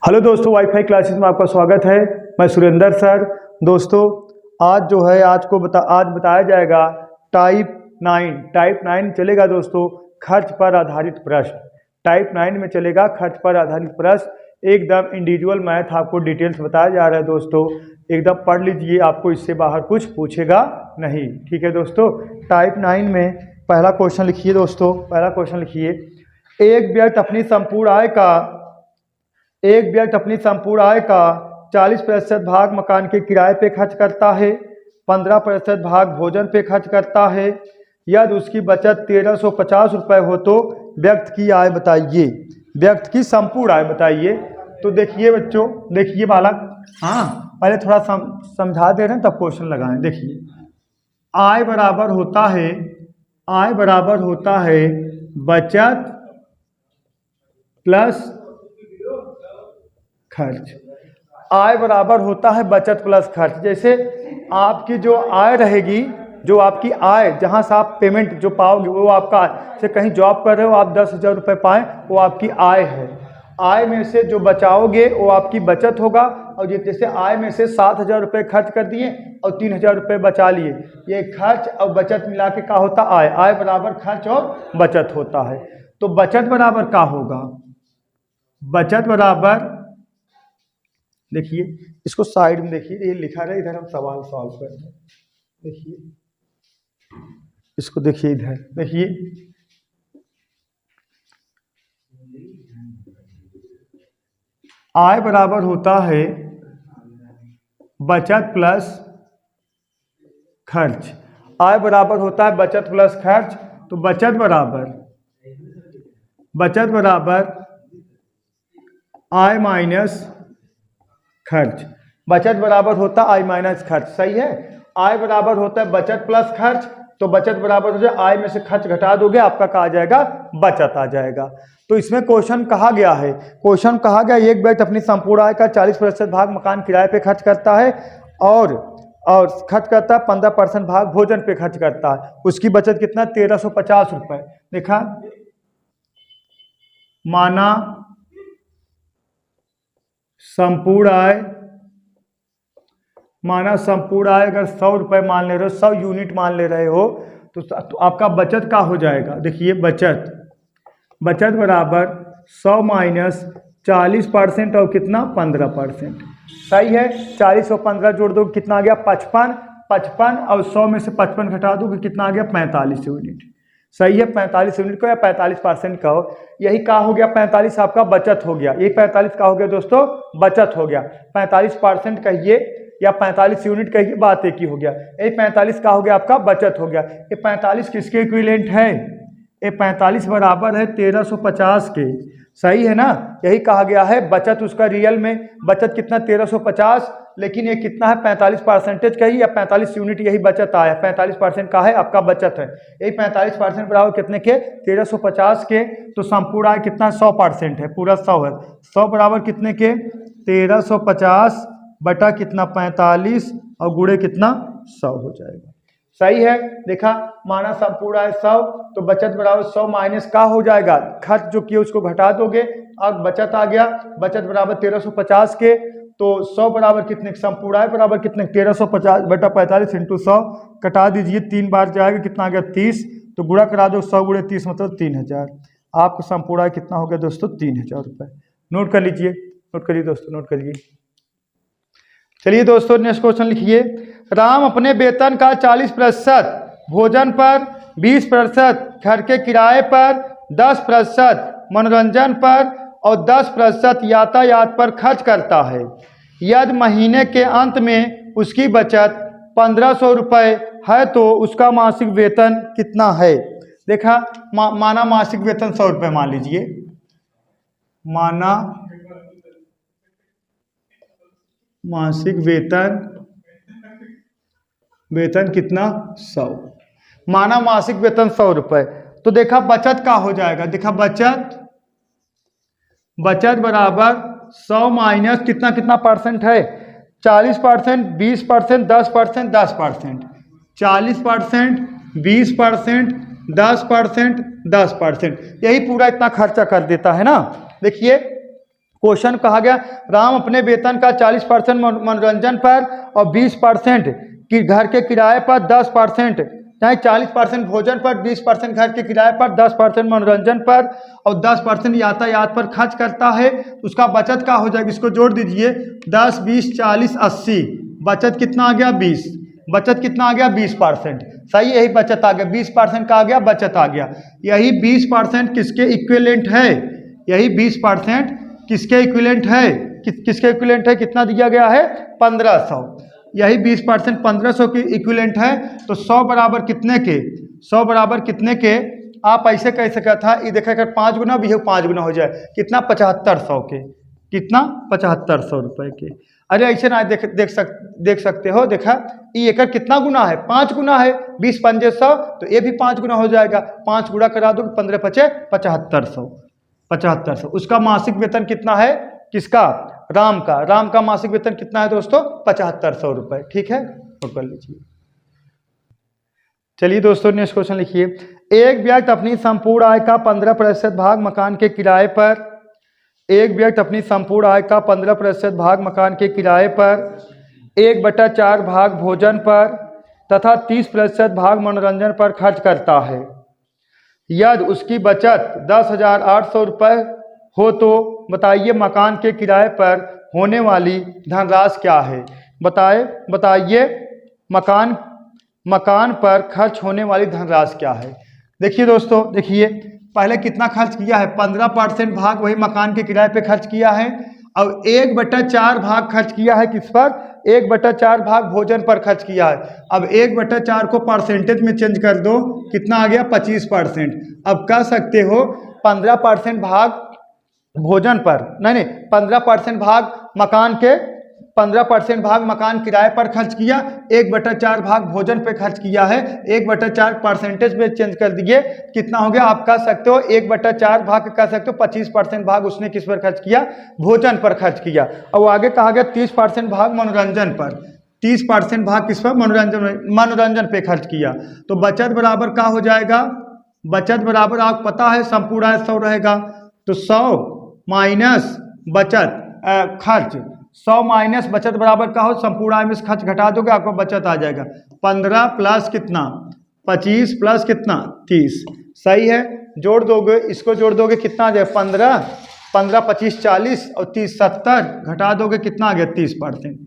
Hello दोस्तों, wifi classes में आपका स्वागत है। मैं सुरेंद्र सर। दोस्तों आज जो है आज बताया जाएगा टाइप 9 चलेगा दोस्तों, खर्च पर आधारित प्रश्न। टाइप 9 में चलेगा खर्च पर आधारित प्रश्न। एकदम इंडिविजुअल मैथ आपको डिटेल्स बताया जा रहा है दोस्तों, एकदम पढ़ लीजिए, आपको इससे बाहर कुछ पूछेगा नहीं। ठीक है दोस्तों। टाइप 9 में पहला क्वेश्चन लिखिए दोस्तों, पहला क्वेश्चन लिखिए। एक व्यक्ति अपनी संपूर्ण आय का 40% भाग मकान के किराए पे खर्च करता है, 15% भाग भोजन पे खर्च करता है। यदि उसकी बचत 1350 रुपये हो तो व्यक्ति की आय बताइए, व्यक्ति की संपूर्ण आय बताइए। तो देखिए बच्चों, देखिए बालक, हाँ पहले थोड़ा समझा दे रहे हैं तब क्वेश्चन लगाएं। देखिए आय बराबर होता है बचत प्लस खर्च। आय बराबर होता है बचत प्लस खर्च। जैसे आपकी जो आय रहेगी, जो आपकी आय जहां से आप पेमेंट जो पाओगे वो आपका आय। से कहीं जॉब कर रहे हो आप 10,000 रुपये पाएँ, वो आपकी आय है। आय में से जो बचाओगे वो आपकी बचत होगा। और जैसे आय में से 7,000 रुपये खर्च कर दिए और 3,000 रुपये बचा लिए, ये खर्च और बचत मिला के क्या होता है? आय बराबर खर्च और बचत होता है। तो बचत बराबर क्या होगा? बचत बराबर, देखिए इसको साइड में देखिए, ये लिखा है, इधर हम सवाल सॉल्व कर रहे हैं। देखिए इसको देखिए, इधर देखिए, आय बराबर होता है बचत प्लस खर्च। आय बराबर होता है बचत प्लस खर्च। तो बचत बराबर आय माइनस खर्च। बचत बराबर होता है आय माइनस खर्च, सही है। आय बराबर होता है बचत प्लस खर्च, तो बचत बराबर हो जाए आय में से खर्च घटा दोगे, आपका कहा जाएगा बचत आ जाएगा। तो इसमें क्वेश्चन कहा गया है, एक व्यक्ति अपनी संपूर्ण आय का 40% भाग मकान किराए पे खर्च करता है और खर्च करता है 15% भाग भोजन पे खर्च करता है। उसकी बचत कितना? 1350 रुपये। देखा, माना संपूर्ण आय अगर 100 रुपये मान ले रहे हो, 100 यूनिट मान ले रहे हो, तो आपका बचत का हो जाएगा। देखिए बचत बराबर 100 माइनस 40% और कितना? 15%। सही है। 40 और 15 जोड़ दो, कितना आ गया? 55 और 100 में से 55 घटा दो, कितना आ गया? 45 यूनिट। सही है। 45 यूनिट को या 45% का हो, यही का हो गया 45 आपका बचत हो गया। यही 45 का हो गया दोस्तों, बचत हो गया। 45% कहिए या 45 यूनिट कहिए, बात एक ही हो गया। यही 45 का हो गया आपका बचत हो गया। ये 45 किसके इक्विवेलेंट है? ये 45 बराबर है 1350 के। सही है ना। यही कहा गया है बचत। उसका रियल में बचत कितना? 1350, लेकिन ये कितना है? 45% का ही, या 45 यूनिट यही बचत आया। 45% का है आपका बचत है। यही 45% बराबर कितने के? 1350 के। तो संपूर्ण आय कितना? 100% है, पूरा 100 है। 100 बराबर कितने के? 1350 बटा कितना? 45 और गुणे कितना? 100 हो जाएगा। सही है। देखा, माना संपूर्ण आय 100, तो बचत बराबर 100 माइनस का हो जाएगा, खर्च जो किए उसको घटा दोगे और बचत आ गया। बचत बराबर 1350 के। तो 100 बराबर कितने? संपूर्ण आय बराबर कितने? 1350 बटा 45 इंटू 100, कटा दीजिए, 3 बार जाएगा, कितना आ गया? 30। तो गुणा करा दो, 100 गुणे 30 मतलब 3000। आपका संपूर्ण आय कितना हो गया दोस्तों? 3000 रुपये। नोट कर लीजिए, नोट करिए दोस्तों, नोट करिए। चलिए दोस्तों, नेक्स्ट क्वेश्चन लिखिए। राम अपने वेतन का 40% भोजन पर, 20% घर के किराए पर, 10% मनोरंजन पर और 10% यातायात पर खर्च करता है। यदि महीने के अंत में उसकी बचत 1500 रुपये है तो उसका मासिक वेतन कितना है? देखा, माना मासिक वेतन 100 रुपये मान लीजिए, माना मासिक वेतन कितना? 100। माना मासिक वेतन 100 रुपये। तो देखा बचत का हो जाएगा। देखा बचत बराबर 100 माइनस कितना परसेंट है? 40%, 20%, 10%, 10%। 40%, 20%, 10%, 10%, यही पूरा इतना खर्चा कर देता है ना। देखिए क्वेश्चन कहा गया राम अपने वेतन का 40% मनोरंजन पर और 20% कि घर के किराए पर, 10% चाहे 40% भोजन पर, 20% घर के किराए पर, 10% मनोरंजन पर और 10% यातायात पर खर्च करता है, उसका बचत क्या हो जाएगा? इसको जोड़ दीजिए 10, 20, 40, 80, बचत कितना आ गया? 20। बचत कितना आ गया? 20%। सही, यही बचत आ गया, 20% का आ गया, बचत आ गया। यही 20% किसके इक्विवेलेंट है? यही 20% किसके इक्विवेलेंट है? किसके इक्विवेलेंट है? कितना दिया गया है? 1500। यही 20% 1500 की इक्विवेलेंट है। तो 100 बराबर कितने के? 100 बराबर कितने के? आप ऐसे कह सकता था, ये देखा कर 5 गुना भी हो, 5 गुना हो जाए, कितना? 7500 के। कितना? 7500 रुपए के। अरे ऐसे ना देख सकते हो, देखा ये एकड़ कितना गुना है? 5 गुना है। 20 पंजे 100, तो ये भी 5 गुना हो जाएगा। 5 गुना करा दो, 15 पचे 7500। 7500। उसका मासिक वेतन कितना है? किसका? राम का। राम का मासिक वेतन कितना है दोस्तों? 7500 रुपए। ठीक है, तो कर लीजिए। चलिए दोस्तों नेक्स्ट क्वेश्चन लिखिए। एक व्यक्ति अपनी संपूर्ण आय का 15% भाग मकान के किराए पर, एक व्यक्ति अपनी संपूर्ण आय का 15% भाग मकान के किराए पर, 1/4 भाग भोजन पर तथा 30% भाग मनोरंजन पर खर्च करता है। यदि उसकी बचत 10,800 रुपये हो तो बताइए मकान के किराए पर होने वाली धनराशि क्या है? बताइए मकान पर खर्च होने वाली धनराशि क्या है? देखिए दोस्तों, देखिए पहले कितना खर्च किया है? 15% भाग वही मकान के किराए पे खर्च किया है और 1/4 भाग खर्च किया है किस पर? 1/4 भाग भोजन पर खर्च किया है। अब 1/4 को परसेंटेज में चेंज कर दो, कितना आ गया? 25%। अब कह सकते हो 15% भाग भोजन पर, नहीं 15% भाग मकान के, 15% भाग मकान किराए पर खर्च किया, 1/4 भाग भोजन पे खर्च किया है। 1/4 परसेंटेज में चेंज कर दिए, कितना हो गया? आप कह सकते हो 1/4 भाग कह सकते हो 25% भाग उसने किस पर खर्च किया? भोजन पर खर्च किया। और आगे कहा गया 30% भाग मनोरंजन पर, 30% भाग किस पर? मनोरंजन पे खर्च किया। तो बचत बराबर क्या हो जाएगा? बचत बराबर आपको पता है संपूर्ण आय 100 रहेगा, तो 100 माइनस बचत खर्च, 100 माइनस बचत बराबर का हो संपूर्ण आय में से खर्च घटा दोगे, आपको बचत आ जाएगा 15 प्लस कितना? 25 प्लस कितना? 30। सही है, जोड़ दोगे, इसको जोड़ दोगे कितना आ जाएगा? 15, 15 25 40 और 30 70, घटा दोगे कितना आ गया? 30%।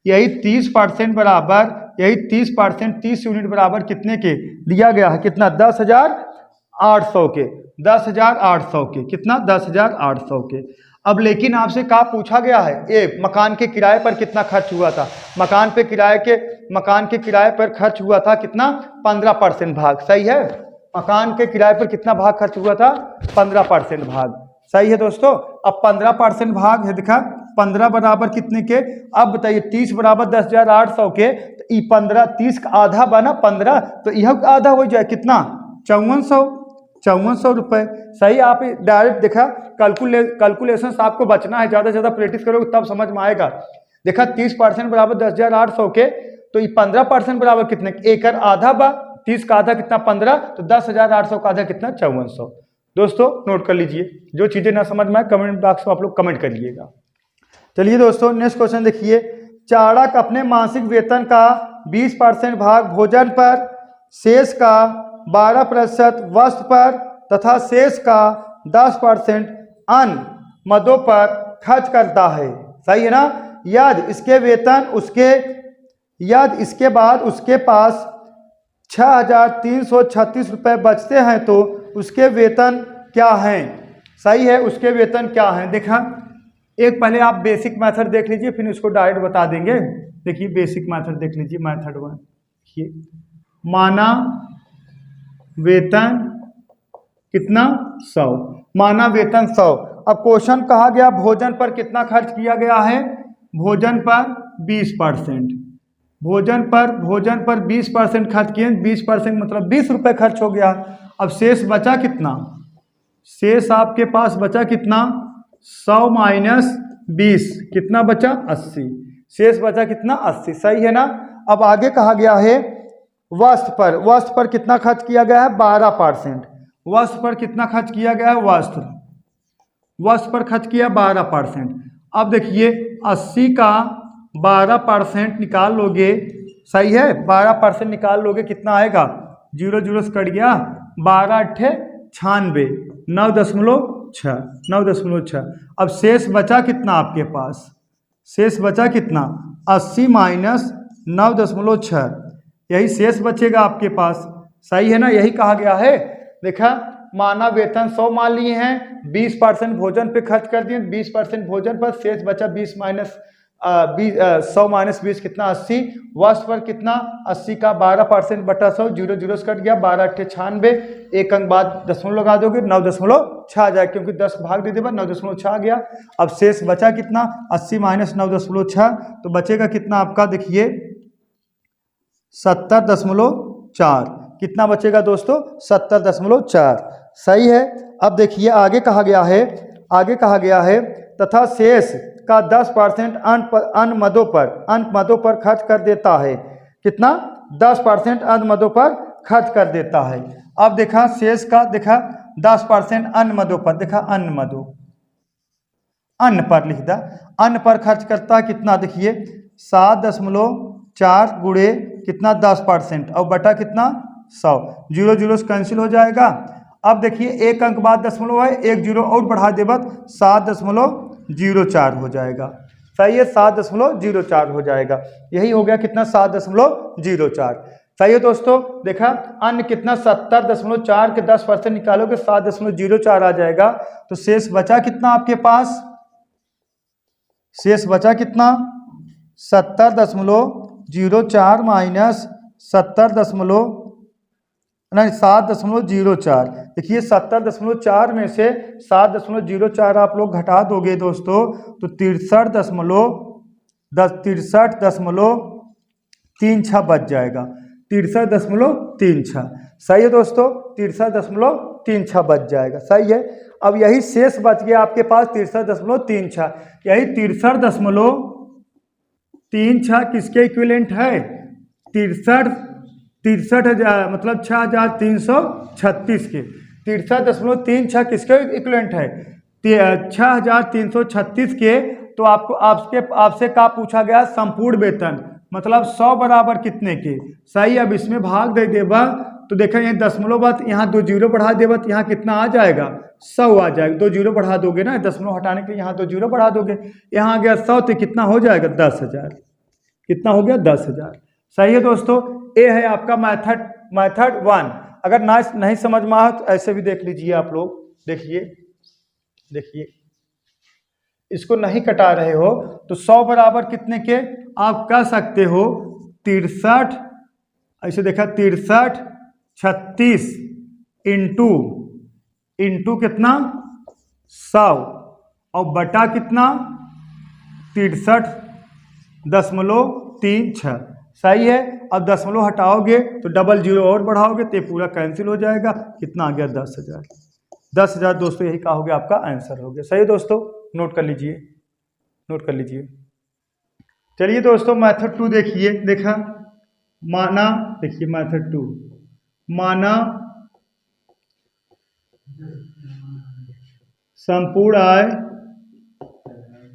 यही 30% बराबर, यही 30%, 30 यूनिट बराबर कितने के दिया गया है? कितना? 10,800 के। 10,800 के। कितना? 10,800 के। अब लेकिन आपसे क्या पूछा गया है? ये मकान के किराए पर कितना खर्च हुआ था? मकान के किराए पर खर्च हुआ था कितना? 15% भाग। सही है, मकान के किराए पर कितना भाग खर्च हुआ था? 15% भाग। सही है दोस्तों। अब 15% भाग है, दिखा 15 बराबर कितने के? अब बताइए 30 बराबर 10,800 के, तो ये 15, 30 का आधा बना 15, तो यह आधा हो जाए कितना? 5400 रुपये। सही, आप डायरेक्ट देखा कैलकुलेशन आपको बचना है, ज़्यादा से ज़्यादा प्रैक्टिस करोगे तब समझ में आएगा। देखा 30% बराबर 10,800 के, तो ये 15% बराबर कितने? एकड़ आधा बा, 30 का आधा कितना? 15, तो 10,800 का आधा कितना? 5400। दोस्तों नोट कर लीजिए, जो चीज़ें ना समझ में आए कमेंट बॉक्स में आप लोग कमेंट करिएगा। चलिए दोस्तों नेक्स्ट क्वेश्चन देखिए। चाणक्य अपने मासिक वेतन का 20% भाग भोजन पर, शेष का 12% वस्त्र पर तथा शेष का 10% अन्य मदों पर खर्च करता है। सही है ना? यदि इसके बाद उसके पास 6,336 रुपये बचते हैं तो उसके वेतन क्या हैं? सही है, उसके वेतन क्या हैं? देखा, एक पहले आप बेसिक मेथड देख लीजिए, फिर इसको डायरेक्ट बता देंगे। देखिए बेसिक मेथड देख लीजिए, मेथड 1। देखिए माना वेतन कितना? 100। माना वेतन 100। अब क्वेश्चन कहा गया भोजन पर कितना खर्च किया गया है? भोजन पर 20%। भोजन पर 20% खर्च किए, 20% मतलब 20 रुपये खर्च हो गया। अब शेष बचा कितना? शेष आपके पास बचा कितना? 100 माइनस 20, कितना बचा? 80। शेष बचा कितना? 80। सही है ना? अब आगे कहा गया है वस्त्र पर कितना खर्च किया गया है? 12%। वस्त्र पर कितना खर्च किया गया है? वर्ष पर खर्च किया 12%। अब देखिए 80 का 12% निकाल लोगे, सही है, 12% निकाल लोगे कितना आएगा, 0 0 से कट गया, 12 अट्ठे 96, 9.6, 9.6। अब शेष बचा कितना आपके पास, शेष बचा कितना, 80 माइनस 9.6, यही शेष बचेगा आपके पास, सही है ना, यही कहा गया है। देखा, माना वेतन 100 मान लिए हैं, 20% भोजन पे खर्च कर दिए, 20% भोजन पर, शेष बचा 20 माइनस 100 माइनस 20 कितना 80, वर्ष पर कितना 80 का 12% बटा 100, 0 0 से कट गया, 12 अट्ठे 96, एक अंक बाद दशमलव लगा दोगे 9.6 आ जाएगा, क्योंकि 10 भाग दे देगा 9.6 आ गया। अब शेष बचा कितना, 80 माइनस 9.6, तो बचेगा कितना आपका, देखिए 70.4, कितना बचेगा दोस्तों, 70.4, सही है। अब देखिए आगे कहा गया है, आगे कहा गया है, तथा शेष का 10% अन्य मदों पर खर्च कर देता है, कितना, 10% अन्य मदों पर खर्च कर देता है। अब देखा शेष का, देखा 10% अन्य मदों पर, देखा अन्य मदों, अन्य पर लिख दा, अन्य पर खर्च करता है कितना, देखिए 7.4 गुणे कितना 10% और बटा कितना 100, 0 0 से कैंसिल हो जाएगा। अब देखिए एक अंक बाद दशमलव है, एक 0 और बढ़ा देगा 7.04 हो जाएगा, सही है, 7.04 हो जाएगा, यही हो गया कितना 7.04, सही है दोस्तों। देखा अन्य कितना 70.4 के 10% निकालोगे 7.04 आ जाएगा, तो शेष बचा कितना आपके पास, शेष बचा कितना 70.04 माइनस 7.04, देखिए 70.4 में से 7.04 आप लोग घटा दोगे दोस्तों तो 63.36 बच जाएगा, 63.36, सही है दोस्तों, 63.36 बच जाएगा, सही है। अब यही शेष बच गया आपके पास 63.36, यही 63.36 किसके इक्विवेलेंट है, 63,000 मतलब 6,336 के, 63.36 किसके इक्विवेलेंट है, 6,336 के। तो आपको आपसे क्या पूछा गया, संपूर्ण वेतन मतलब 100 बराबर कितने के, सही। अब इसमें भाग दे देगा तो देखा ये दशमलव बात, यहाँ 2 0 बढ़ा देगा तो यहाँ कितना आ जाएगा 100 आ जाएगा, 2 0 बढ़ा दोगे ना, दशमलव हटाने के लिए यहाँ 2 0 बढ़ा दोगे, यहाँ आ गया 100 तो कितना हो जाएगा 10,000, कितना हो गया 10,000, सही है दोस्तों। ये है आपका मेथड 1। अगर नहीं समझ में आए तो ऐसे भी देख लीजिए आप लोग, देखिए इसको नहीं कटा रहे हो तो 100 बराबर कितने के आप कह सकते हो 63, ऐसे देखा 63 36 इंटू कितना 100 और बटा कितना 63.36, सही है। अब दशमलव हटाओगे तो डबल 0 और बढ़ाओगे तो ये पूरा कैंसिल हो जाएगा, कितना आ गया 10,000, 10,000 दोस्तों, यही का हो गया आपका आंसर हो गया, सही है दोस्तों, नोट कर लीजिए, नोट कर लीजिए। चलिए दोस्तों मेथड 2 देखिए, देखा माना, देखिए मेथड 2 माना संपूर्ण आय,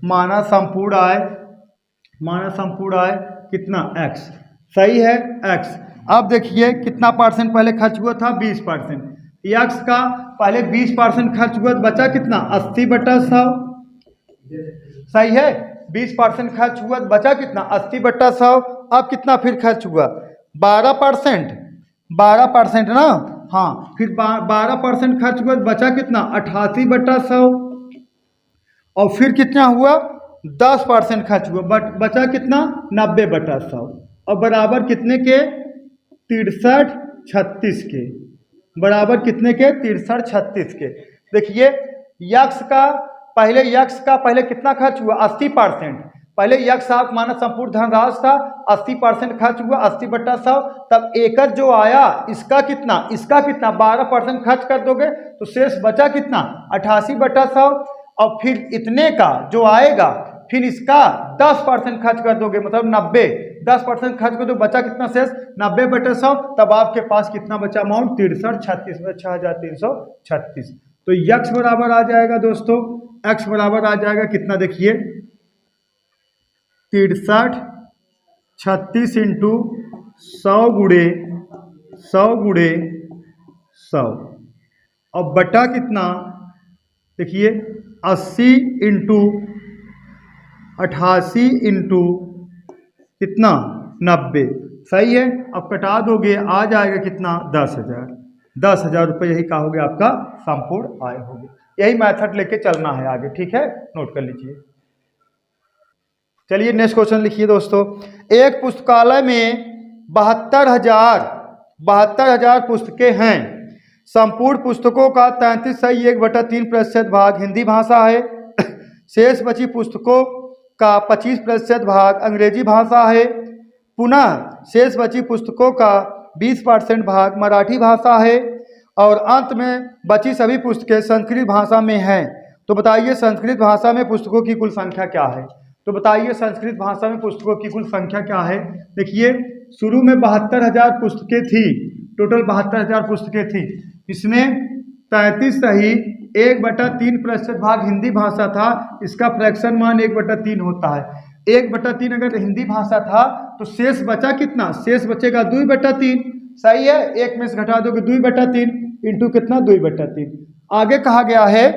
माना संपूर्ण आय कितना x, सही है x। अब देखिए कितना परसेंट पहले खर्च हुआ था 20%, x का पहले 20% खर्च हुआ तो बचा कितना 80/100, सही है, 20% खर्च हुआ तो बचा कितना 80/100। अब कितना फिर खर्च हुआ 12% ना, हाँ, फिर 12% खर्च हुआ तो बचा कितना 88/100 और फिर कितना हुआ 10% खर्च हुआ बचा कितना 90/100 और बराबर कितने के 63-36 के, बराबर कितने के 63-36 के। देखिए यक्स का पहले कितना खर्च हुआ 80%, पहले यक्स आप माना संपूर्ण धनराशि था 80% खर्च हुआ 80/100, तब एकड़ जो आया इसका कितना 12% खर्च कर दोगे तो शेष बचा कितना 88/100 और फिर इतने का जो आएगा फिर इसका 10% खर्च कर दोगे मतलब 90, 10% खर्च कर दो बचा कितना शेष 90/100, तब आपके पास कितना बचा अमाउंट 63-36 में 6,336। तो यक्स बराबर आ जाएगा दोस्तों x बराबर आ जाएगा कितना, देखिए 63 36 इंटू 100 गुणे 100 और बटा कितना, देखिए 80 इंटू 88 इंटू कितना 90, सही है। अब कटा दोगे आ जाएगा कितना 10,000 रुपये, यही का हो गया आपका संपूर्ण आय होगी। यही मेथड लेके चलना है आगे, ठीक है, नोट कर लीजिए। चलिए नेक्स्ट क्वेश्चन लिखिए दोस्तों। एक पुस्तकालय में 72,000 पुस्तकें हैं। संपूर्ण पुस्तकों का 33.1/3% भाग हिंदी भाषा है। शेष बची पुस्तकों का 25% भाग अंग्रेजी भाषा है। पुनः शेष बची पुस्तकों का 20% भाग मराठी भाषा है और अंत में बची सभी पुस्तकें संस्कृत भाषा में हैं। तो बताइए संस्कृत भाषा में पुस्तकों की कुल संख्या क्या है। तो बताइए संस्कृत भाषा में पुस्तकों की कुल संख्या क्या है। देखिए शुरू में 72,000 पुस्तकें थी, टोटल 72,000 पुस्तकें थी। इसमें 33.1/3% भाग हिंदी भाषा था। इसका फ्रैक्शन मान 1/3 होता है। 1/3 अगर हिंदी भाषा था तो शेष बचा कितना, शेष बचेगा 2/3, सही है। एक में से घटा दोगे 2/3 इंटू कितना 2/3। आगे कहा गया है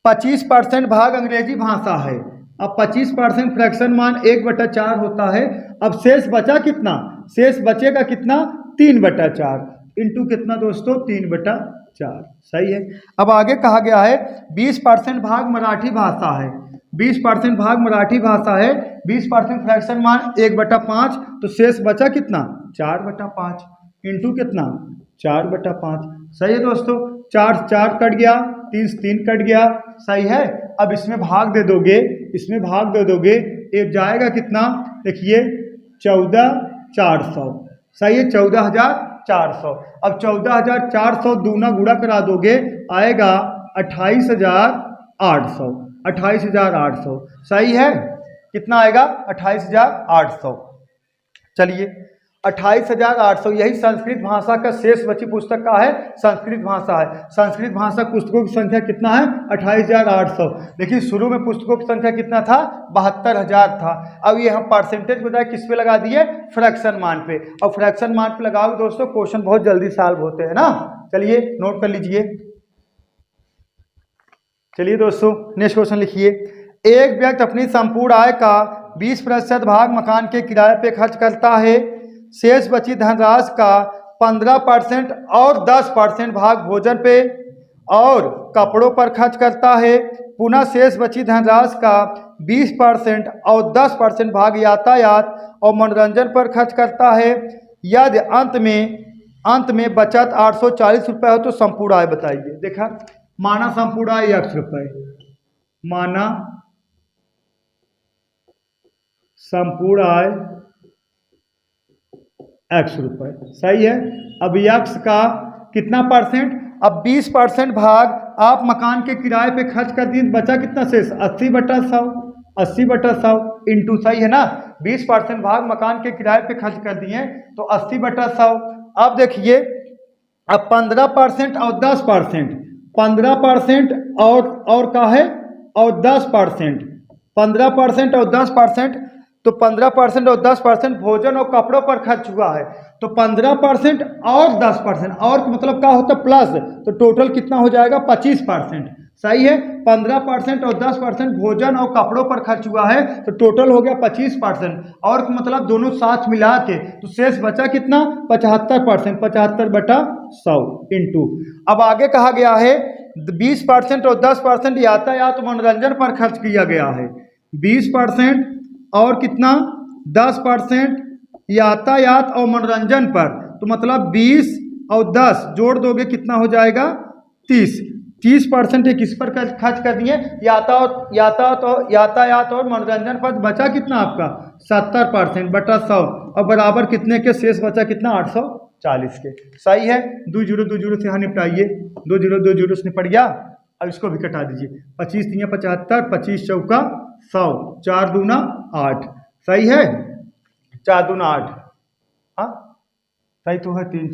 25% भाग अंग्रेजी भाषा है। अब 25% फ्रैक्शन मान 1/4 होता है। अब शेष बचा कितना, शेष बचेगा कितना 3/4 इंटू कितना दोस्तों 3/4, सही है। अब आगे कहा गया है 20% भाग मराठी भाषा है। 20% भाग मराठी भाषा है। 20% फ्रैक्शन मान 1/5, तो शेष बचा कितना 4/5 इंटू कितना 4/5, सही है दोस्तों। 4 कट गया, 3 कट गया, सही है। अब इसमें भाग दे दोगे, इसमें भाग दे दोगे, एक जाएगा कितना, देखिए 14,400, सही है 14,400। अब 14,400 दूना गुणा करा दोगे आएगा 28,800, 28,800, सही है। कितना आएगा 28,800। चलिए 28,800, यही संस्कृत भाषा का शेष बची पुस्तक का है, संस्कृत भाषा है। संस्कृत भाषा पुस्तकों की संख्या कितना है 28,800। देखिए शुरू में पुस्तकों की संख्या कितना था 72,000 था। अब ये हम परसेंटेज बताए किस पे लगा दिए, फ्रैक्शन मान पे। और फ्रैक्शन मान पे लगाओ दोस्तों क्वेश्चन बहुत जल्दी सॉल्व होते हैं ना। चलिए नोट कर लीजिए। चलिए दोस्तों नेक्स्ट क्वेश्चन लिखिए। एक व्यक्ति अपनी संपूर्ण आय का 20% भाग मकान के किराए पे खर्च करता है। शेष बची धनराशि का 15% और 10% भाग भोजन पे और कपड़ों पर खर्च करता है। पुनः शेष बची धनराशि का 20% और 10% भाग यातायात और मनोरंजन पर खर्च करता है। यदि अंत में बचत 840 रुपये हो तो संपूर्ण आय बताइए। देखा, माना संपूर्ण आय 1 रुपये, माना संपूर्ण आय x रुपये, सही है। अब x का कितना परसेंट, अब 20% भाग आप मकान के किराए पे खर्च कर दिए, बचा कितना शेष 80/100, 80/100 इंटू, सही है ना। 20% भाग मकान के किराए पे खर्च कर दिए तो 80/100। अब देखिए अब 15% और 10%, 15% और का है और 10%, 15% और 10%, तो 15% और 10% भोजन और कपड़ों पर खर्च हुआ है। तो 15% और 10% और मतलब क्या होता है प्लस, तो टोटल कितना हो जाएगा 25%, सही है। 15% और 10% भोजन और कपड़ों पर खर्च हुआ है तो टोटल हो गया 25%, और मतलब दोनों साथ मिला के तो शेष बचा कितना 75%, 75/100 इंटू। अब आगे कहा गया है 20% और 10% यातायात मनोरंजन पर खर्च किया गया है। 20% और कितना 10% यातायात और मनोरंजन पर, तो मतलब 20 और 10 जोड़ दोगे कितना हो जाएगा 30% किस पर खर्च कर दिए, यातायात और मनोरंजन पर। बचा कितना आपका 70%/100 और बराबर कितने के शेष बचा कितना 840 के, सही है। 2 0 से यहाँ निपटाइए, 2 0 से निपट गया। अब इसको भी कटा दीजिए, 25 3 75, 25 चौका 100, 4 दूना 8, सही है। 4 दूना 8, हाँ सही तो है 3।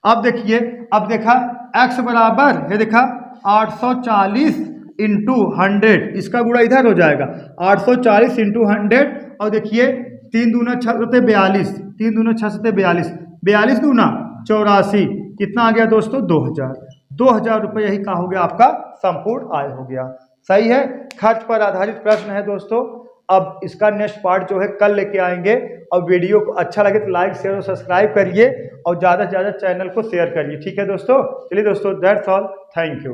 अब देखिए, अब देखा x बराबर है, देखा 840 इंटू 100, इसका गुणा इधर हो जाएगा 840 इंटू 100 और देखिए 3 दूना 6 सते 42, 3 दूना 6 सते 42, 42 दूना 84, कितना आ गया दोस्तों 2000। 2000 रुपये यही का हो गया आपका संपूर्ण आय हो गया। सही है, खर्च पर आधारित प्रश्न है दोस्तों। अब इसका नेक्स्ट पार्ट जो है कल लेके आएंगे। और वीडियो को अच्छा लगे तो लाइक शेयर और सब्सक्राइब करिए और ज़्यादा से ज़्यादा चैनल को शेयर करिए। ठीक है दोस्तों, चलिए दोस्तों, दैट्स ऑल, थैंक यू।